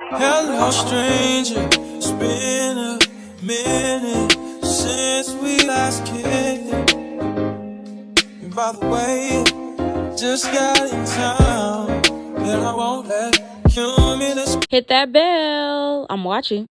Hello, stranger. It's been a minute since we last kicked it. And by the way, just got in town, and I won't let you miss. Hit that bell. I'm watching.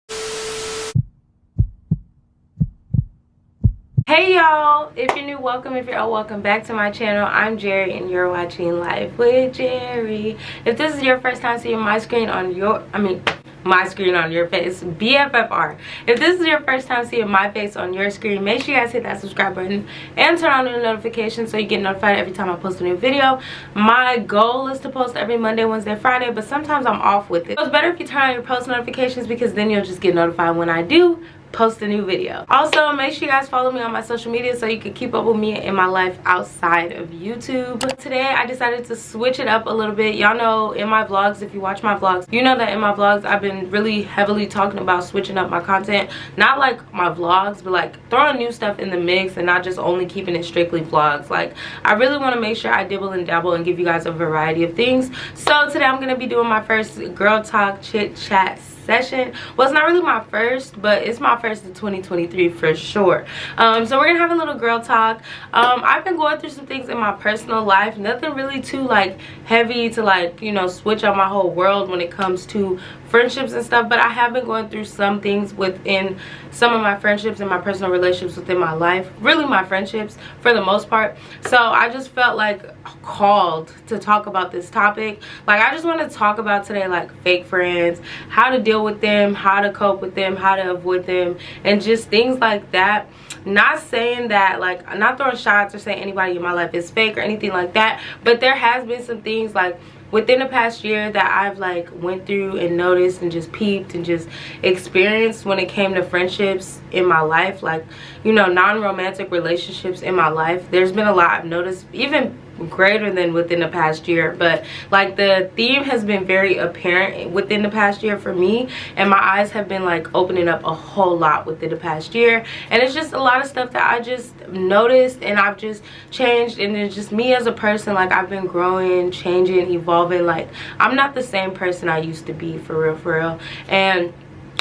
Hey y'all, if you're new, welcome. If you're old, welcome back to my channel. I'm Jerry and you're watching Life with Jerry. If this is your first time seeing my screen on your face, BFFR. If this is your first time seeing my face on your screen, make sure you guys hit that subscribe button and turn on the notifications so you get notified every time I post a new video. My goal is to post every Monday, Wednesday, Friday, but sometimes I'm off with it. So it's better if you turn on your post notifications because then you'll just get notified when I do post a new video. Also, make sure you guys follow me on my social media so you can keep up with me in my life outside of YouTube. Today I decided to switch it up a little bit. Y'all know in my vlogs, if you watch my vlogs, you know that in my vlogs I've been really heavily talking about switching up my content. Not like my vlogs, but like throwing new stuff in the mix and not just only keeping it strictly vlogs. Like I really want to make sure I dibble and dabble and give you guys a variety of things. So today I'm going to be doing my first girl talk chit chat session. Well, it's not really my first, but it's my first in 2023 for sure. So we're gonna have a little girl talk. I've been going through some things in my personal life, nothing really too like heavy to like, you know, switch up my whole world when it comes to friendships and stuff, but I have been going through some things within some of my friendships and my personal relationships within my life, really my friendships for the most part. So I just felt like called to talk about this topic. Like I just want to talk about today like fake friends, how to deal with them, how to cope with them, how to avoid them, and just things like that. Not saying that, like, I'm not throwing shots or saying anybody in my life is fake or anything like that, but there has been some things like within the past year that I've like went through and noticed and just peeped and just experienced when it came to friendships in my life, like, you know, non-romantic relationships in my life. There's been a lot I've noticed, even greater than within the past year, but like the theme has been very apparent within the past year for me, and my eyes have been like opening up a whole lot within the past year, and it's just a lot of stuff that I just noticed and I've just changed, and it's just me as a person. Like I've been growing, changing, evolving. Like I'm not the same person I used to be, for real. And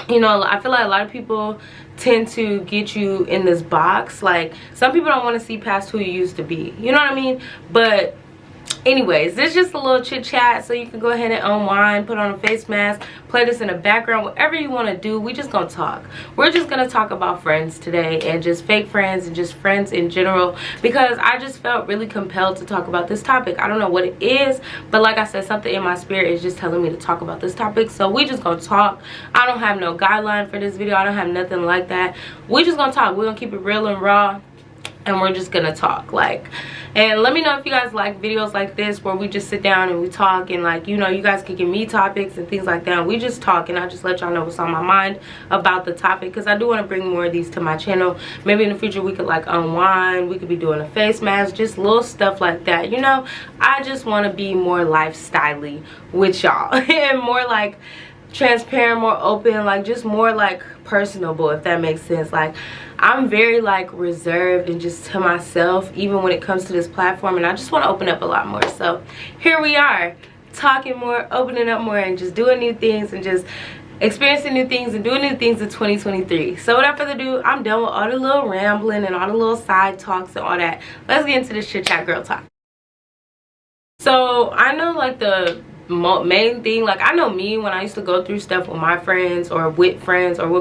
you know, I feel like a lot of people tend to get you in this box. Like some people don't want to see past who you used to be, you know what I mean? But anyways, this is just a little chit chat, so you can go ahead and unwind, put on a face mask, play this in the background, whatever you want to do. We just gonna talk. We're just gonna talk about friends today, and just fake friends and just friends in general, because I just felt really compelled to talk about this topic. I don't know what it is, but like I said, something in my spirit is just telling me to talk about this topic, so we just gonna talk. I don't have no guideline for this video. I don't have nothing like that. We just gonna talk. We're gonna keep it real and raw, and we're just gonna talk. Like, and let me know if you guys like videos like this where we just sit down and we talk, and like, you know, you guys can give me topics and things like that, and we just talk, and I just let y'all know what's on my mind about the topic, because I do want to bring more of these to my channel. Maybe in the future we could like unwind, we could be doing a face mask, just little stuff like that, you know. I just want to be more lifestyle-y with y'all and more like transparent, more open, like just more like personable, if that makes sense. Like I'm very like reserved and just to myself even when it comes to this platform, and I just want to open up a lot more. So here we are, talking more, opening up more, and just doing new things and just experiencing new things and doing new things in 2023. So without further ado, I'm done with all the little rambling and all the little side talks and all that. Let's get into this chit chat girl talk. So I know like the main thing, like I know me when I used to go through stuff with my friends or with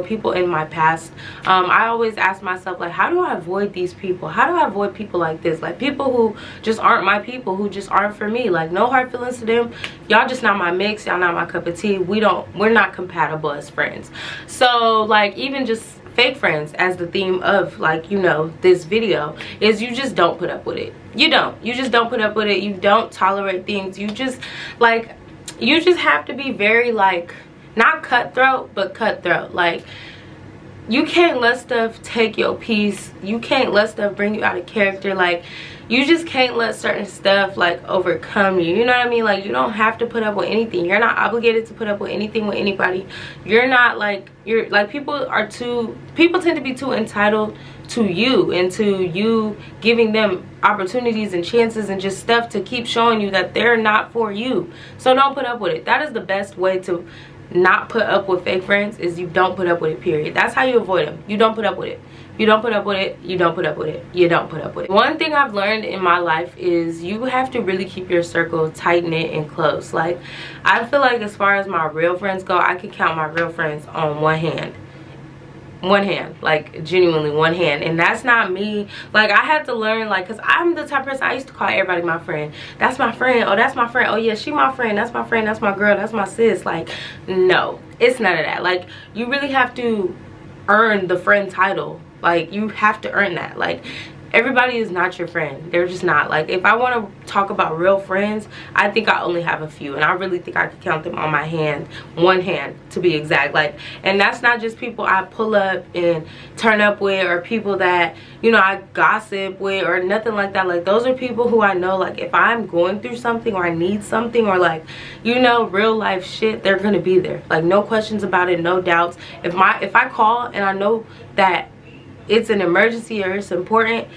people in my past, I always ask myself, like, how do I avoid these people? How do I avoid people like this? Like people who just aren't my people, who just aren't for me. Like no hard feelings to them, y'all just not my mix, y'all not my cup of tea. We're not compatible as friends. So like even just fake friends, as the theme of, like, you know, this video, is you just don't put up with it. You just don't put up with it. You don't tolerate things. You just like, you just have to be very like, not cutthroat, but cutthroat. Like you can't let stuff take your peace. You can't let stuff bring you out of character. Like you just can't let certain stuff like overcome you, you know what I mean? Like you don't have to put up with anything. You're not obligated to put up with anything with anybody. You're not like, you're like, people tend to be too entitled to you and to you giving them opportunities and chances and just stuff to keep showing you that they're not for you. So don't put up with it. That is the best way to not put up with fake friends is you don't put up with it, period. That's how you avoid them. You don't put up with it. You don't put up with it. You don't put up with it. You don't put up with it. One thing I've learned in my life is you have to really keep your circle tight knit and close. Like, I feel like as far as my real friends go, I can count my real friends on one hand. One hand, like genuinely one hand. And that's not me. Like, I had to learn, like, because I'm the type of person, I used to call everybody my friend. That's my friend. Oh, that's my friend. Oh yeah, she my friend. That's my friend. That's my girl. That's my sis. Like, no, it's none of that. Like, you really have to earn the friend title. Like, you have to earn that. Like, everybody is not your friend. They're just not. Like, if I want to talk about real friends, I think I only have a few, and I really think I could count them on my hand, one hand to be exact. Like, and that's not just people I pull up and turn up with, or people that, you know, I gossip with, or nothing like that. Like, those are people who I know, like, if I'm going through something, or I need something, or like, you know, real life shit, they're gonna be there. Like, no questions about it, no doubts. If I call and I know that it's an emergency or it's important,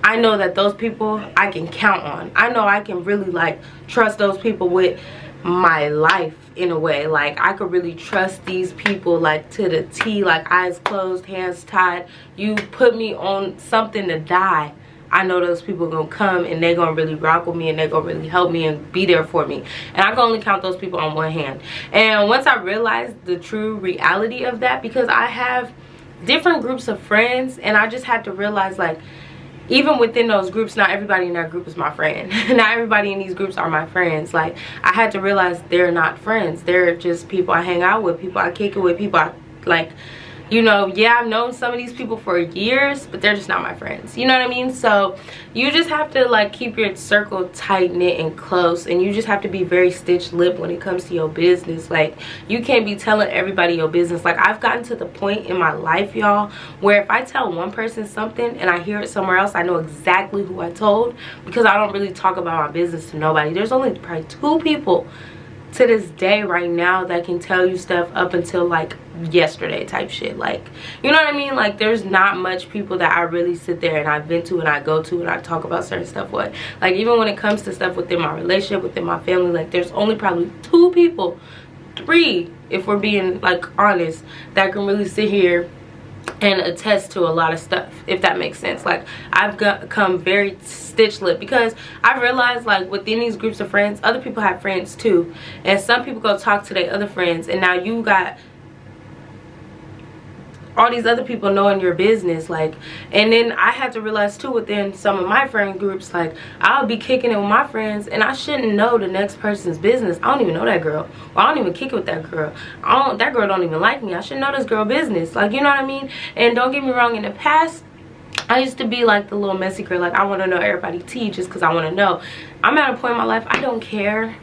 I know that those people I can count on. I know I can really, like, trust those people with my life in a way. Like, I could really trust these people, like, to the T, like, eyes closed, hands tied. You put me on something to die, I know those people gonna come and they gonna really rock with me, and they gonna really help me and be there for me. And I can only count those people on one hand. And once I realized the true reality of that, because I have different groups of friends, and I just had to realize, like, even within those groups, not everybody in that group is my friend. Not everybody in these groups are my friends. Like, I had to realize they're not friends. They're just people I hang out with, people I kick it with, people I, like, you know, yeah, I've known some of these people for years, but they're just not my friends. You know what I mean? So you just have to, like, keep your circle tight knit and close, and you just have to be very stitched lip when it comes to your business. Like, you can't be telling everybody your business. Like, I've gotten to the point in my life, y'all, where if I tell one person something and I hear it somewhere else, I know exactly who I told, because I don't really talk about my business to nobody. There's only probably 2 people to this day right now that can tell you stuff up until, like, yesterday type shit. Like, you know what I mean? Like, there's not much people that I really sit there and I vent to and I go to and I talk about certain stuff with. Like, even when it comes to stuff within my relationship, within my family, like, there's only probably 2 people, 3 if we're being, like, honest, that can really sit here and attest to a lot of stuff, if that makes sense. Like, I've become very stitch lip, because I realized, like, within these groups of friends, other people have friends too, and some people go talk to their other friends, and now you got all these other people knowing your business. Like, and then I had to realize too, within some of my friend groups, like, I'll be kicking it with my friends and I shouldn't know the next person's business. I don't even know that girl, or I don't even kick it with that girl. That girl don't even like me. I should know this girl business. Like, you know what I mean? And don't get me wrong, in the past I used to be like the little messy girl, like, I want to know everybody tea just because I want to know. I'm at a point in my life, I don't care.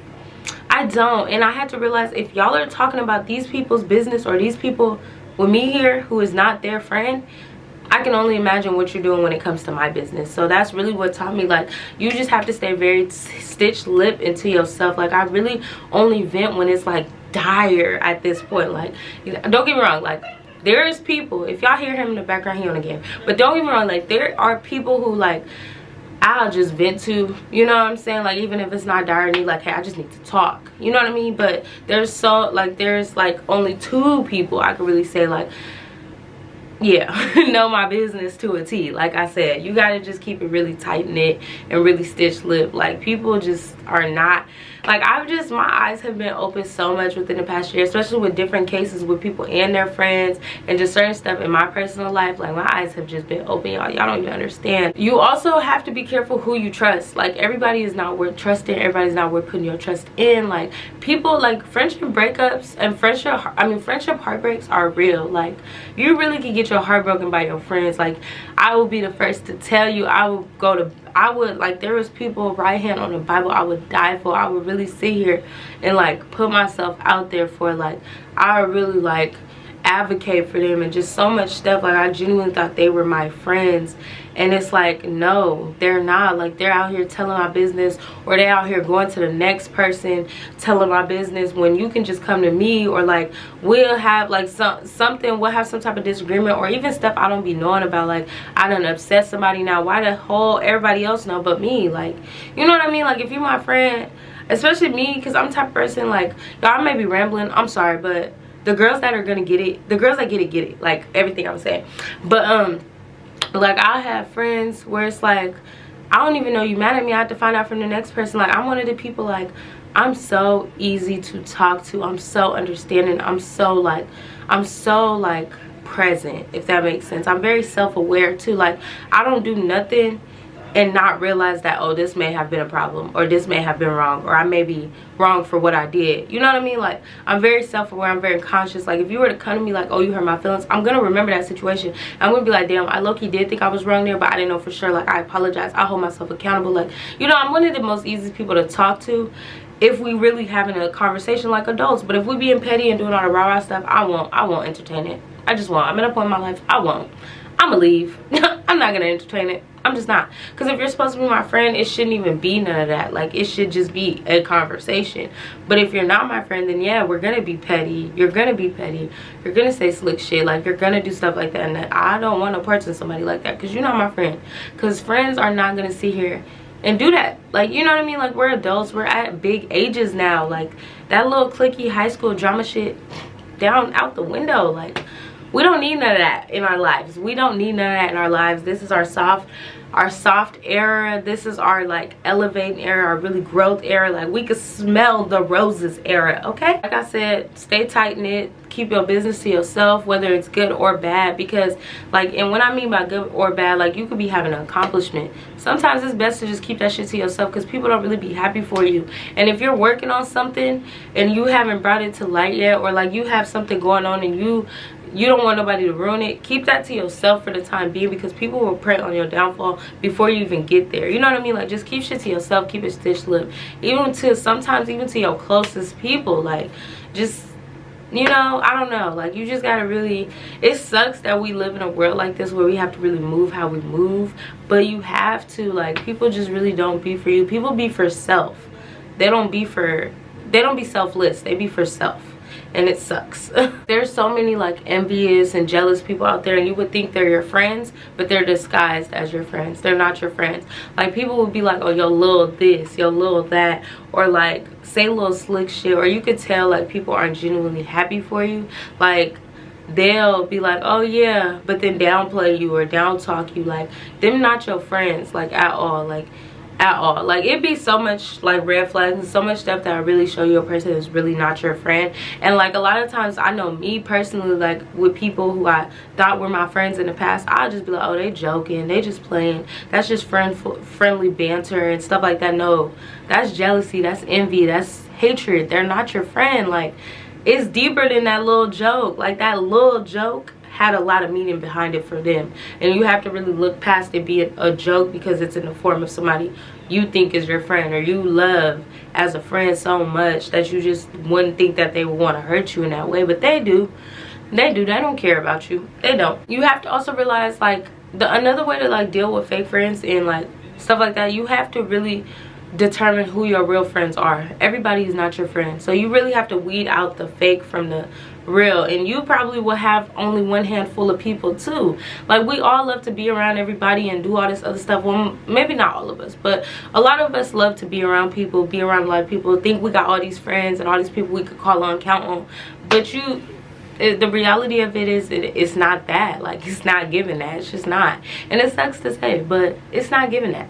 I don't. And I had to realize, if y'all are talking about these people's business, or these people with me here who is not their friend, I can only imagine what you're doing when it comes to my business. So that's really what taught me, like, you just have to stay very stitched lip into yourself. Like, I really only vent when it's, like, dire at this point. Like, don't get me wrong, like, there is people, if y'all hear him in the background, he on again, but don't get me wrong, like, there are people who, like, I'll just vent to, you know what I'm saying? Like, even if it's not dire need, like, hey, I just need to talk, you know what I mean? But there's there's like only 2 people I could really say, like, yeah, know my business to a T. Like I said, you gotta just keep it really tight knit and really stitched lip. Like, people just are not, like, my eyes have been open so much within the past year, especially with different cases with people and their friends, and just certain stuff in my personal life. Like, my eyes have just been open, y'all. Y'all don't even understand. You also have to be careful who you trust. Like, everybody is not worth trusting. Everybody's not worth putting your trust in. Like, people, like, friendship breakups and friendship heartbreaks are real. Like, you really can get your heart broken by your friends. Like, I will be the first to tell you, like, there was people right hand on the Bible I would die for. I would really sit here and, like, put myself out there for, like, I really, like, advocate for them and just so much stuff. Like, I genuinely thought they were my friends, and it's like, no, they're not. Like, they're out here telling my business, or they out here going to the next person telling my business, when you can just come to me, or, like, we'll have, like, we'll have some type of disagreement, or even stuff I don't be knowing about. Like, I done upset somebody, now why the whole everybody else know but me? Like, you know what I mean? Like, if you're my friend, especially me, because I'm the type of person, like, y'all may be rambling, I'm sorry, but the girls that are gonna get it, the girls that get it, like everything I'm saying. But like, I have friends where it's like, I don't even know you mad at me, I have to find out from the next person. Like, I'm one of the people, like, I'm so easy to talk to, I'm so understanding, I'm so like present, if that makes sense. I'm very self-aware too. Like, I don't do nothing and not realize that, oh, this may have been a problem, or this may have been wrong, or I may be wrong for what I did. You know what I mean? Like, I'm very self-aware, I'm very conscious. Like, if you were to come to me like, oh, you hurt my feelings, I'm gonna remember that situation. I'm gonna be like, damn, I low-key did think I was wrong there, but I didn't know for sure. Like, I apologize, I hold myself accountable. Like, you know, I'm one of the most easiest people to talk to if we really having a conversation like adults. But if we being petty and doing all the rah-rah stuff, I won't entertain it. I just won't. I'm at a point in my life, I won't. I'm gonna leave. I'm not gonna entertain it. I'm just not. Because if you're supposed to be my friend, it shouldn't even be none of that. Like, it should just be a conversation. But if you're not my friend, then yeah, we're gonna be petty. You're gonna be petty. You're gonna say slick shit. Like, you're gonna do stuff like that. And I don't want to partner with somebody like that, because you're not my friend. Because friends are not gonna sit here and do that. Like, you know what I mean? Like, we're adults, we're at big ages now. Like, that little cliquey high school drama shit down out the window. Like, we don't need none of that in our lives. We don't need none of that in our lives. This is our soft era. This is our, like, elevating era, our really growth era. Like, we could smell the roses era, okay? Like I said, stay tight knit. Keep your business to yourself, whether it's good or bad. Because, like, and what I mean by good or bad, like, you could be having an accomplishment. Sometimes it's best to just keep that shit to yourself, because people don't really be happy for you. And if you're working on something and you haven't brought it to light yet, or like you have something going on and you don't want nobody to ruin it, keep that to yourself for the time being, because people will prey on your downfall before you even get there. You know what I mean? Like, just keep shit to yourself, keep it stitched lip, sometimes even to your closest people. Like, just, you know, I don't know, like, you just gotta really, it sucks that we live in a world like this where we have to really move how we move, but you have to. Like, people just really don't be for you. People be for self. They don't be selfless, they be for self. And it sucks. There's so many, like, envious and jealous people out there, and you would think they're your friends, but they're disguised as your friends. They're not your friends. Like, people would be like, oh, yo, little this, yo, little that, or like say little slick shit, or you could tell, like, people aren't genuinely happy for you. Like, they'll be like, oh yeah, but then downplay you or down talk you. Like, them not your friends, like, at all. Like, at all. Like, it'd be so much, like, red flags and so much stuff that really show you a person is really not your friend. And, like, a lot of times, I know me personally, like, with people who I thought were my friends in the past, I'll just be like, oh, they joking, they just playing, that's just friendly banter and stuff like that. No, that's jealousy, that's envy, that's hatred. They're not your friend. Like, it's deeper than that little joke. Like, that little joke had a lot of meaning behind it for them, and you have to really look past it being a joke, because it's in the form of somebody you think is your friend or you love as a friend so much that you just wouldn't think that they would want to hurt you in that way, but they do. They don't care about you. They don't. You have to also realize, like, another way to, like, deal with fake friends and, like, stuff like that, you have to really determine who your real friends are. Everybody is not your friend, so you really have to weed out the fake from the real. And you probably will have only one handful of people too. Like, we all love to be around everybody and do all this other stuff. Well, maybe not all of us, but a lot of us love to be around people, be around a lot of people, think we got all these friends and all these people we could call on, count on. But the reality of it is, it's not that. Like, it's not giving that. It's just not. And it sucks to say, but it's not giving that.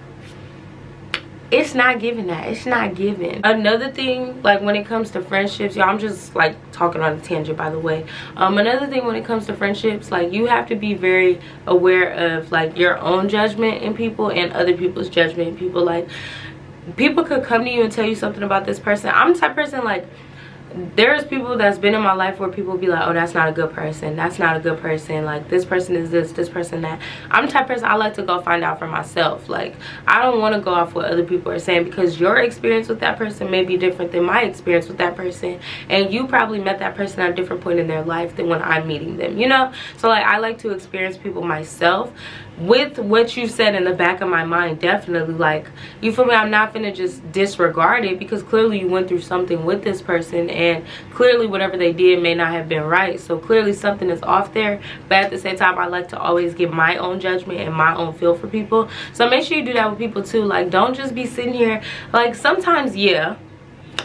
It's not giving that. It's not giving. Another thing, like, when it comes to friendships, y'all, I'm just, like, talking on a tangent, by the way. Another thing when it comes to friendships, like, you have to be very aware of, like, your own judgment in people and other people's judgment in people. Like, people could come to you and tell you something about this person. I'm the type of person, like, there's people that's been in my life where people be like, oh, that's not a good person, that's not a good person, like, this person is this person that. I'm the type of person, I like to go find out for myself. Like, I don't want to go off what other people are saying, because your experience with that person may be different than my experience with that person, and you probably met that person at a different point in their life than when I'm meeting them, you know. So, like, I like to experience people myself with what you said in the back of my mind. Definitely, like, you feel me, I'm not gonna just disregard it, because clearly you went through something with this person, and clearly whatever they did may not have been right, so clearly something is off there. But at the same time, I like to always give my own judgment and my own feel for people, so make sure you do that with people too. Like, don't just be sitting here, like, sometimes, yeah,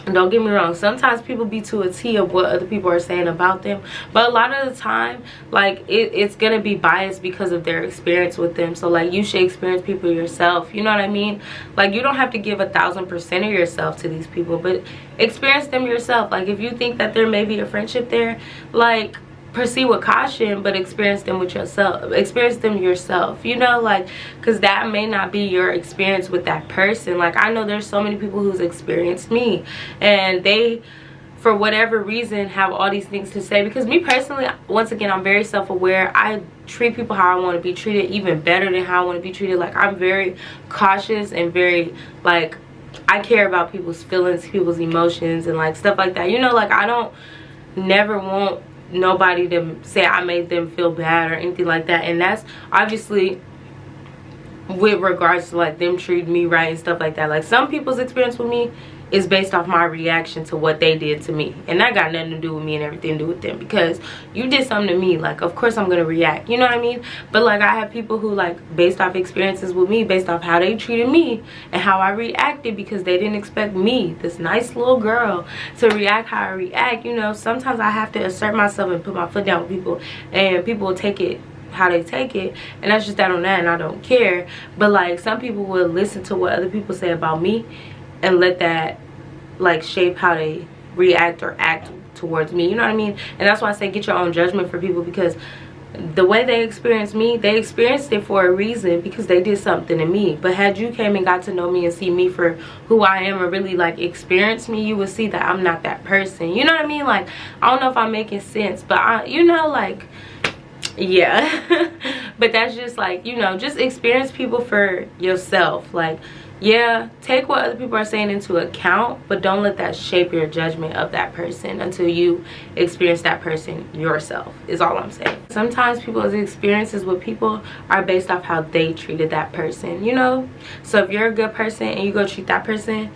Don't get me wrong, sometimes people be to a T of what other people are saying about them, but a lot of the time, like, it's gonna be biased because of their experience with them. So like, you should experience people yourself, you know what I mean? Like, you don't have to give 1000% of yourself to these people, but experience them yourself. Like, if you think that there may be a friendship there, like, proceed with caution, but experience them with yourself. Experience them yourself, you know, like, because that may not be your experience with that person. Like, I know there's so many people who's experienced me, and they, for whatever reason, have all these things to say. Because me personally, once again, I'm very self-aware. I treat people how I want to be treated, even better than how I want to be treated. Like, I'm very cautious and very, like, I care about people's feelings, people's emotions, and like stuff like that, you know. Like, I don't never want nobody to say I made them feel bad or anything like that. And that's obviously with regards to like them treating me right and stuff like that. Like, some people's experience with me is based off my reaction to what they did to me, and that got nothing to do with me and everything to do with them. Because you did something to me, like, of course I'm gonna react, you know what I mean? But like, I have people who, like, based off experiences with me, based off how they treated me and how I reacted, because they didn't expect me, this nice little girl, to react how I react. You know, sometimes I have to assert myself and put my foot down with people, and people will take it how they take it, and that's just that on that, and I don't care. But like, some people will listen to what other people say about me and let that like shape how they react or act towards me, you know what I mean? And that's why I say get your own judgment for people, because the way they experienced me, they experienced it for a reason, because they did something to me. But had you came and got to know me and see me for who I am, or really like experience me, you would see that I'm not that person, you know what I mean? Like, I don't know if I'm making sense, but I, you know, like, yeah. But that's just like, you know, just experience people for yourself. Like, yeah, take what other people are saying into account, but don't let that shape your judgment of that person until you experience that person yourself, is all I'm saying. Sometimes people's experiences with people are based off how they treated that person, you know? So if you're a good person and you go treat that person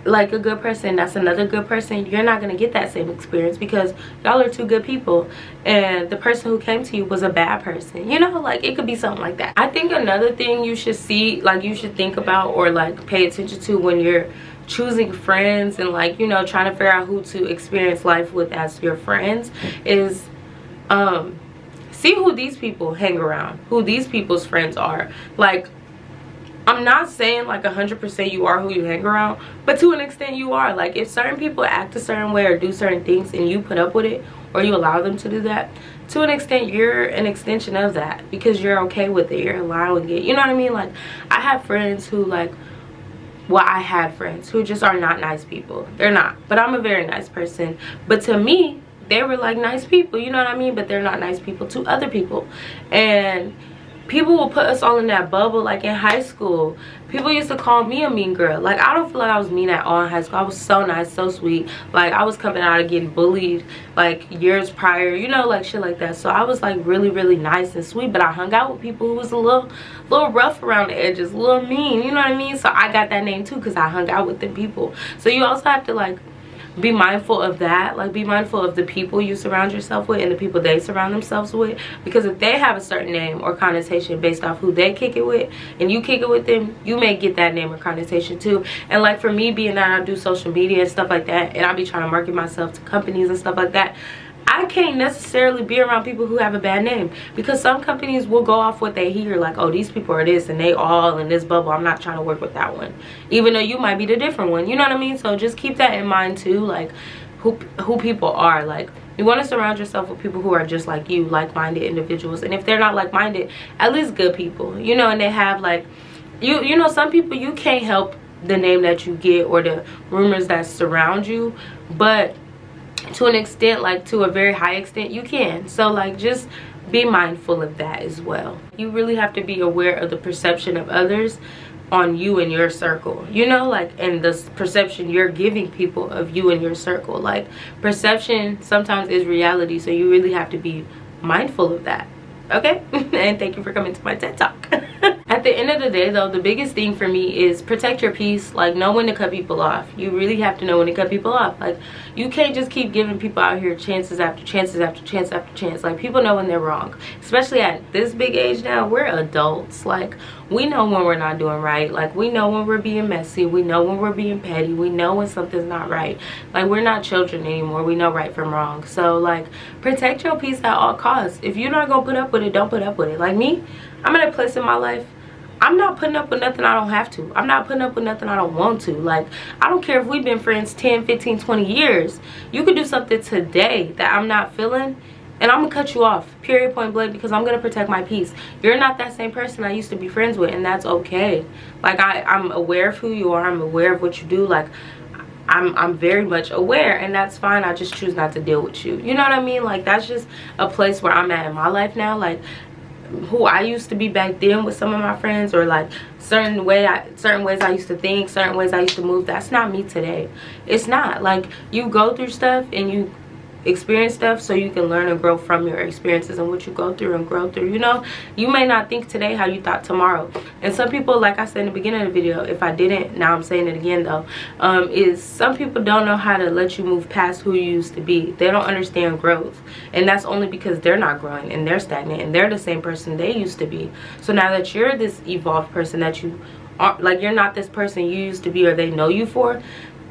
like a good person, that's another good person, you're not going to get that same experience, because y'all are two good people and the person who came to you was a bad person, you know? Like, it could be something like that. I think another thing you should see, like, you should think about or like pay attention to when you're choosing friends and like, you know, trying to figure out who to experience life with as your friends, is see who these people hang around, who these people's friends are. Like, I'm not saying like 100% you are who you hang around, but to an extent you are. Like, if certain people act a certain way or do certain things and you put up with it, or you allow them to do that, to an extent you're an extension of that, because you're okay with it, you're allowing it, you know what I mean? Like, I have friends who, like, well, I had friends who just are not nice people. They're not, but I'm a very nice person. But to me, they were like nice people, you know what I mean? But they're not nice people to other people. And people will put us all in that bubble. Like, in high school, people used to call me a mean girl. Like, I don't feel like I was mean at all in high school. I was so nice, so sweet. Like, I was coming out of getting bullied like years prior, you know, like shit like that. So I was like really, really nice and sweet, but I hung out with people who was a little rough around the edges, a little mean, you know what I mean? So I got that name too, because I hung out with them people. So you also have to like be mindful of that. Like, be mindful of the people you surround yourself with and the people they surround themselves with, because if they have a certain name or connotation based off who they kick it with and you kick it with them, you may get that name or connotation too. And like, for me, being that I do social media and stuff like that, and I be trying to market myself to companies and stuff like that, I can't necessarily be around people who have a bad name, because some companies will go off what they hear, like, oh, these people are this and they all in this bubble, I'm not trying to work with that one, even though you might be the different one, you know what I mean? So just keep that in mind too, like who people are. Like, you want to surround yourself with people who are just like you, like-minded individuals. And if they're not like-minded, at least good people, you know. And they have like, you know, some people you can't help the name that you get or the rumors that surround you, but to an extent, like to a very high extent, you can. So like, just be mindful of that as well. You really have to be aware of the perception of others on you and your circle, you know, like, and the perception you're giving people of you and your circle. Like, perception sometimes is reality, so you really have to be mindful of that. Okay. And thank you for coming to my TED Talk. At the end of the day though, the biggest thing for me is protect your peace. Like, know when to cut people off. You really have to know when to cut people off. Like, you can't just keep giving people out here chances after chances after chance after chance. Like, people know when they're wrong, especially at this big age now. We're adults. Like, we know when we're not doing right. Like, we know when we're being messy. We know when we're being petty. We know when something's not right. Like, we're not children anymore. We know right from wrong. So like, protect your peace at all costs. If you're not gonna put up with it, don't put up with it. Like me, I'm at a place in my life, I'm not putting up with nothing I don't have to. I'm not putting up with nothing I don't want to. Like, I don't care if we've been friends 10, 15, 20 years. You could do something today that I'm not feeling, and I'm gonna cut you off, period, point blank, because I'm gonna protect my peace. You're not that same person I used to be friends with, and that's okay. Like, I'm aware of who you are. I'm aware of what you do. Like, I'm very much aware, and that's fine. I just choose not to deal with you. You know what I mean? Like, that's just a place where I'm at in my life now. Like, who I used to be back then with some of my friends, or like certain ways I used to think, certain ways I used to move, that's not me today. It's not. Like, you go through stuff and you experience stuff so you can learn and grow from your experiences and what you go through and grow through. You know, you may not think today how you thought tomorrow. And some people, like I said in the beginning of the video, if I didn't, now I'm saying it again though, is some people don't know how to let you move past who you used to be. They don't understand growth, and that's only because they're not growing and they're stagnant and they're the same person they used to be. So now that you're this evolved person, that you are, like, you're not this person you used to be or they know you for,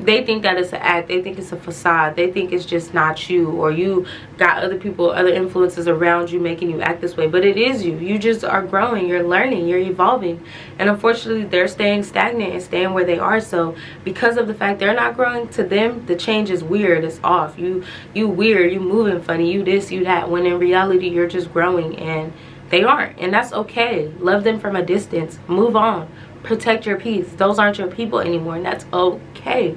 they think that it's an act. They think it's a facade. They think it's just not you, or you got other people, other influences around you making you act this way. But it is you. You just are growing. You're learning. You're evolving. And unfortunately, they're staying stagnant and staying where they are. So because of the fact they're not growing, to them, the change is weird. It's off. You weird. You moving funny. You this, you that. When in reality, you're just growing, and they aren't. And that's okay. Love them from a distance. Move on. Protect your peace. Those aren't your people anymore, and that's okay.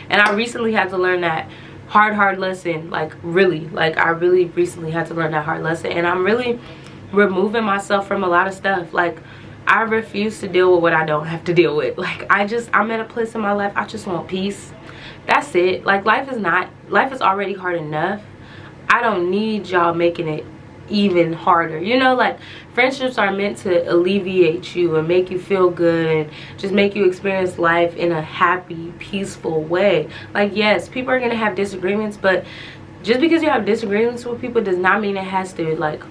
And I recently had to learn that hard lesson. Like, really, like, I really recently had to learn that hard lesson, and I'm really removing myself from a lot of stuff. Like, I refuse to deal with what I don't have to deal with. Like, I'm at a place in my life, I just want peace. That's it. Like, life is already hard enough. I don't need y'all making it even harder. You know, like, friendships are meant to alleviate you and make you feel good and just make you experience life in a happy, peaceful way. Like, yes, people are gonna have disagreements, but just because you have disagreements with people does not mean it has to, like,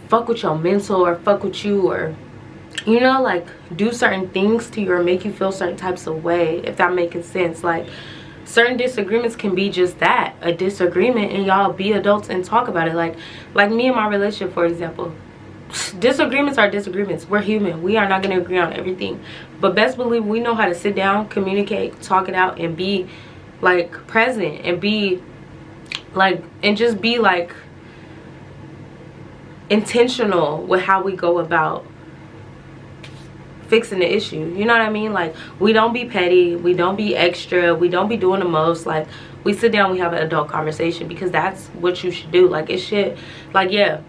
fuck with your mental or fuck with you, or, you know, like, do certain things to you or make you feel certain types of way, if that making sense. Like, certain disagreements can be just that, a disagreement, and y'all be adults and talk about it. Like me and my relationship, for example, disagreements are disagreements. We're human. We are not going to agree on everything, but best believe we know how to sit down, communicate, talk it out, and be, like, present, and be like, and just be, like, intentional with how we go about fixing the issue. You know what I mean? Like, we don't be petty, we don't be extra, we don't be doing the most. Like, we sit down, we have an adult conversation, because that's what you should do. Like, it's shit. Like, yeah,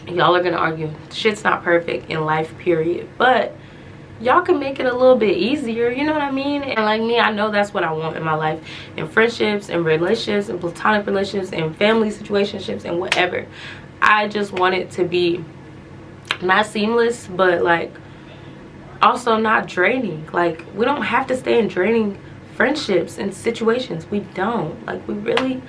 y'all are gonna argue. Shit's not perfect in life, period, but y'all can make it a little bit easier. You know what I mean? And like me, I know that's what I want in my life, in friendships and relationships and platonic relationships and family situationships and whatever. I just want it to be not seamless, but, like, also not draining. Like, we don't have to stay in draining friendships and situations. We don't. Like, we really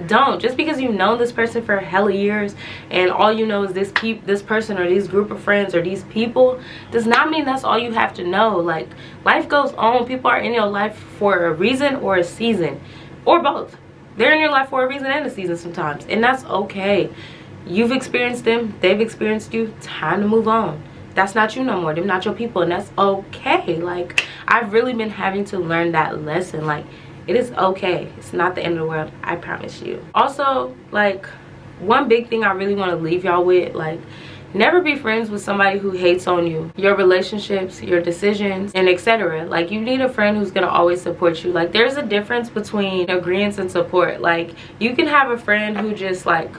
don't. Just because you've known this person for hella years and all you know is this person or this group of friends or these people, does not mean that's all you have to know. Like, life goes on. People are in your life for a reason or a season, or both. They're in your life for a reason and a season sometimes, and that's okay. You've experienced them, they've experienced you. Time to move on. That's not you no more. They're not your people, and that's okay. Like, I've really been having to learn that lesson. Like, it is okay. It's not the end of the world, I promise you. Also, like, one big thing I really want to leave y'all with, like, never be friends with somebody who hates on you, your relationships, your decisions, and etc. Like, you need a friend who's gonna always support you. Like, there's a difference between agreement and support. Like, you can have a friend who just, like,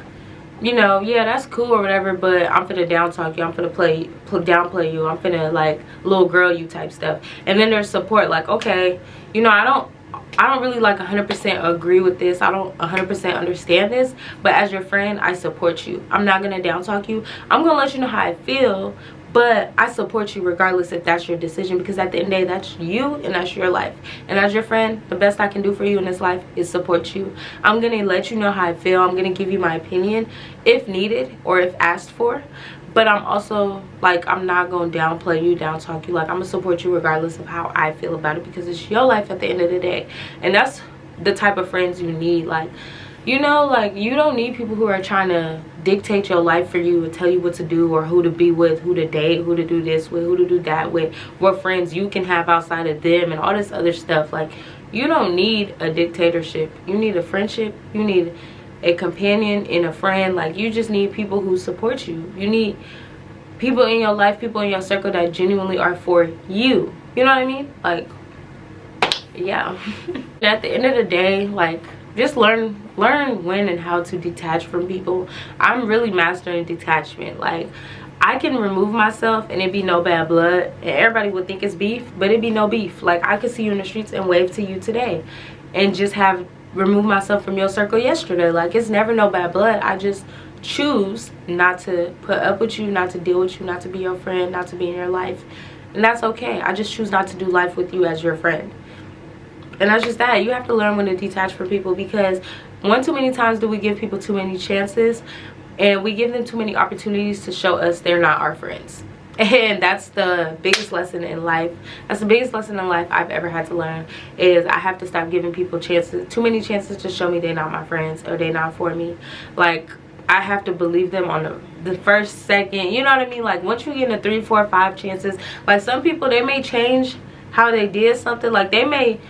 you know, yeah, that's cool or whatever, but I'm finna down talk you, I'm finna downplay you, I'm finna, like, little girl you type stuff. And then there's support. Like, okay, you know, I don't really, like, 100% agree with this, I don't 100% understand this, but as your friend, I support you. I'm not gonna down talk you. I'm gonna let you know how I feel, but I support you regardless if that's your decision, because at the end of the day, that's you and that's your life. And as your friend, the best I can do for you in this life is support you. I'm gonna let you know how I feel. I'm gonna give you my opinion if needed or if asked for, but I'm also like, I'm not gonna downplay you, down talk you. Like, I'm gonna support you regardless of how I feel about it, because it's your life at the end of the day. And that's the type of friends you need. Like, you know, like, you don't need people who are trying to dictate your life for you and tell you what to do, or who to be with, who to date, who to do this with, who to do that with, what friends you can have outside of them, and all this other stuff. Like, you don't need a dictatorship. You need a friendship. You need a companion and a friend. Like, you just need people who support you. You need people in your life, people in your circle that genuinely are for you. You know what I mean? Like, yeah. At the end of the day, like, just learn when and how to detach from people. I'm really mastering detachment. Like, I can remove myself and it be no bad blood, and everybody would think it's beef, but it be no beef. Like, I could see you in the streets and wave to you today and just have removed myself from your circle yesterday. Like, it's never no bad blood. I just choose not to put up with you, not to deal with you, not to be your friend, not to be in your life, and that's okay. I just choose not to do life with you as your friend. And that's just that. You have to learn when to detach from people, because one too many times do we give people too many chances, and we give them too many opportunities to show us they're not our friends. And that's the biggest lesson in life. That's the biggest lesson in life I've ever had to learn, is I have to stop giving people chances, too many chances to show me they're not my friends or they're not for me. Like, I have to believe them on the first, second, you know what I mean? Like, once you get into 3, 4, 5 chances, like, some people, they may change how they did something. Like, they may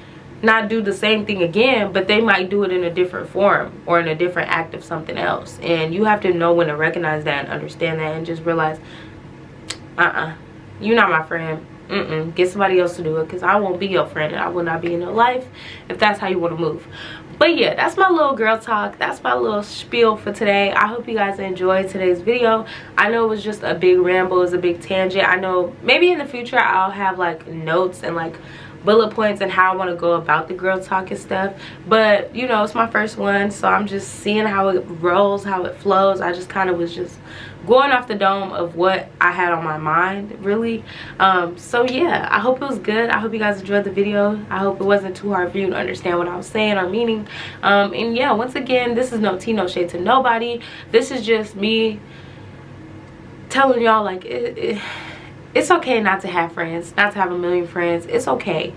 not do the same thing again, but they might do it in a different form or in a different act of something else. And you have to know when to recognize that and understand that, and just realize, you're not my friend. Get somebody else to do it, because I won't be your friend and I will not be in your life if that's how you want to move. But yeah, that's my little girl talk. That's my little spiel for today. I hope you guys enjoyed today's video. I know it was just a big ramble, it was a big tangent. I know maybe in the future I'll have like notes and like bullet points and how I want to go about the girl talk and stuff, but you know, it's my first one, so I'm just seeing how it rolls, how it flows. I just kind of was just going off the dome of what I had on my mind, really. So yeah, I hope it was good. I hope you guys enjoyed the video. I hope it wasn't too hard for you to understand what I was saying or meaning. And yeah, once again, this is no tea, no shade to nobody. This is just me telling y'all, like, it's okay not to have friends, not to have a million friends. It's okay.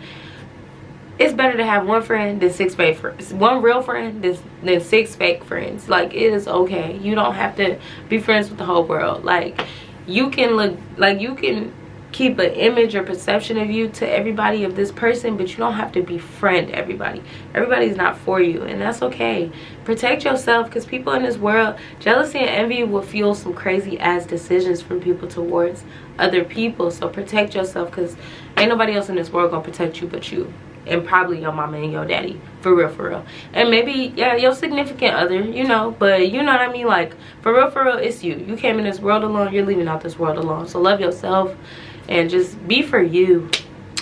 It's better to have one friend than 6 fake friends. One real friend than 6 fake friends. Like, it is okay. You don't have to be friends with the whole world. Like, you can look, like, you can keep an image or perception of you to everybody of this person, but you don't have to befriend everybody. Everybody's not for you, and that's okay. Protect yourself, because people in this world, jealousy and envy will fuel some crazy ass decisions from people towards other people. So protect yourself, because ain't nobody else in this world gonna protect you but you, and probably your mama and your daddy, for real. And maybe, yeah, your significant other, you know, but you know what I mean? Like, for real, it's you. You came in this world alone, you're leaving out this world alone. So love yourself and just be for you.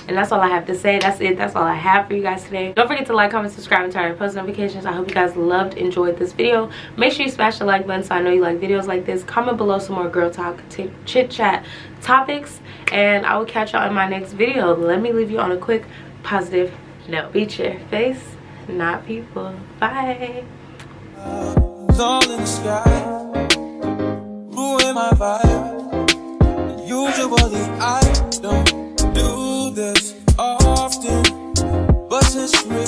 And that's all I have to say. That's it. That's all I have for you guys today. Don't forget to like, comment, subscribe, and turn on post notifications. I hope you guys enjoyed this video. Make sure you smash the like button so I know you like videos like this. Comment below some more girl talk, chit chat topics, and I will catch y'all in my next video. Let me leave you on a quick positive note. Beat your face, not people. Bye. It's all in the sky, ruin my vibe. Usually I don't do this often, but since we're